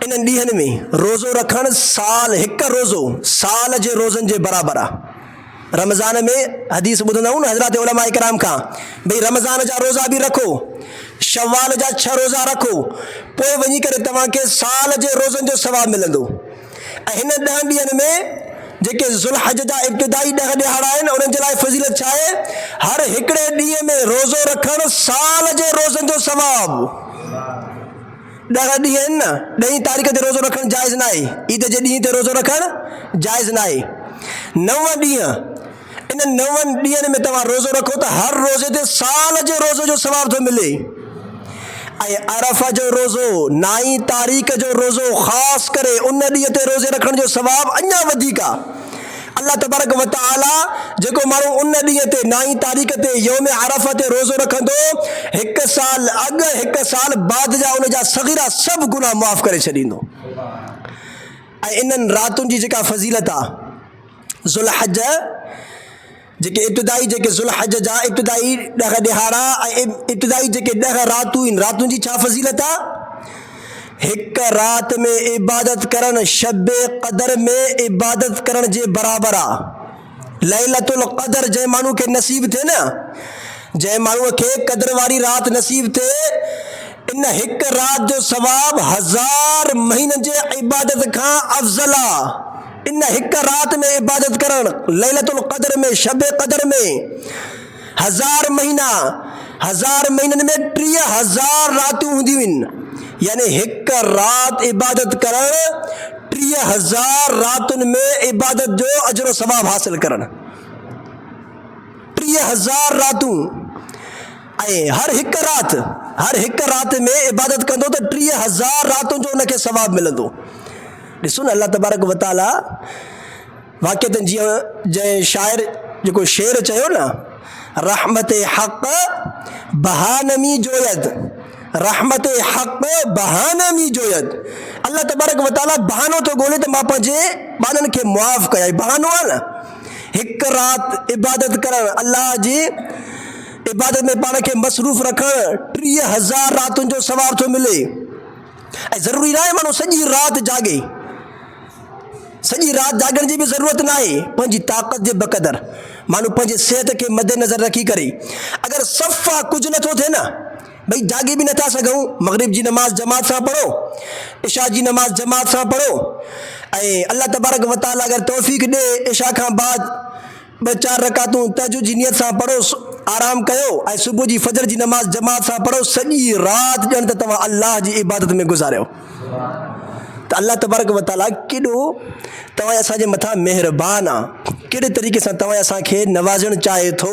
इन ॾींहनि में रोज़ो रखणु साल हिकु रोज़ो साल जे रोज़नि जे बराबरि आहे। रमज़ान में हदीस ॿुधंदा आहियूं न हज़रत उलमा इकराम खां, भई रमज़ान जा रोज़ा बि रखो, शव्वाल जा 6 रोज़ा रखो, पोइ वञी करे तव्हांखे साल जे रोज़नि जो सवाबु मिलंदो। ऐं हिन 10 ॾींहनि में जेके ज़ुल्हज जा इब्तिदाई 10 ॾिहाड़ा आहिनि उन्हनि जे लाइ फज़ीलत छा आहे? हर हिकिड़े ॾींहं में रोज़ो रखणु साल जे रोज़नि जो सवाबु। 10 ॾींहं आहिनि न, 10 तारीख़ ते रोज़ो रखणु जाइज़ न आहे, ईद जे ॾींहं ते रोज़ो रखणु जाइज़ न आहे। 9 ॾींहं, इन 9 ॾींहनि में तव्हां रोज़ो रखो त हर रोज़े ते साल जे रोज़े जो सवाबु थो मिले। ऐं अरफ़ा जो रोज़ो 9 तारीख़ जो रोज़ो ख़ासि करे उन ॾींहं ते रोज़े रखण जो सवाबु अञा वधीक आहे। अल्लाह तबारक व तआला जेको माण्हू उन ॾींहं ते 9 तारीख़ ते यौम अरफ़ा ते रोज़ो रखंदो, 1 साल अॻु 1 साल बाद जा उन जा सग़ीरा सभु गुनाह माफ़ करे छॾींदो। ऐं इन्हनि रातुनि जी जेका फज़ीलत आहे, ज़ुल्हज जेके इब्तिदाई जेके ज़ुल्हज जा इब्तिदाई 10 ॾिहाड़ा ऐं इब्तिदाई जेके 10 रातूं आहिनि, रातुनि जी छा फज़ीलत आहे? हिक रात में इबादत करण शब क़दर में इबादत करण जे बराबरि आहे। लैलतुल क़दर जंहिं माण्हू खे नसीब थिए न, जंहिं माण्हूअ खे क़दर वारी रात नसीब थिए, इन हिक रात जो सवाब 1000 महीननि जे इबादत खां अफ़ज़ल आहे। इन हिक रात में इबादत करण लैलतुल क़दर में शब क़दर में 1000 महीना, 1000 महीननि में 30,000 रातूं हूंदियूं आहिनि। यानी हिक रात इबादत करण 30,000 रातुनि में इबादत जो अजर सवाब हासिल करण, 30,000 रातूं। ऐं हर हिक रात में इबादत कंदो त 30,000 रातुनि जो उनखे सवाब मिलंदो। ॾिसो न अल्लाह तबारक व तआला वाक़िअतन जीअं जंहिं शाइर जेको शेर चयो न, रहमत हक़ बहानमी जोयद, रहमत हक़ बहानमी जोयद। अल्लाह तबारक व तआला बहानो थो ॻोल्हे त मां पंहिंजे ॿारनि खे मुआफ़ कयां। बहानो आहे न, हिक रात इबादत करणु, अल्लाह जी इबादत में पाण खे मसरूफ़ रखणु, 30,000 रातुनि जो सवाब थो मिले। ऐं ज़रूरी न आहे माण्हू सॼी राति जागे, सॼी राति जागण जी बि ज़रूरत न आहे। पंहिंजी ताक़त जे बक़दर माण्हू पंहिंजे सिहत खे मद्देनज़र रखी करे, अगरि सफ़ा कुझु नथो थिए न, भई जागे बि नथा सघूं, मग़रिब जी नमाज़ जमात सां पढ़ो, इशा जी नमाज़ जमात सां पढ़ो, ऐं अल्लाह तबारक व तआला अगरि तौफ़ीक़ ॾे इशा खां बाद 2-4 रकातूं तहज्जुद जी नियत सां पढ़ो, आराम कयो, ऐं सुबुह जी फजर जी नमाज़ जमात सां पढ़ो, सॼी राति ॼण त तव्हां अल्लाह जी इबादत में गुज़ारियो। त अल्लाह तबारक व तआला केॾो तव्हां असांजे मथां महिरबान आहे, कहिड़े तरीक़े सां तव्हां असांखे नवाज़णु चाहे थो।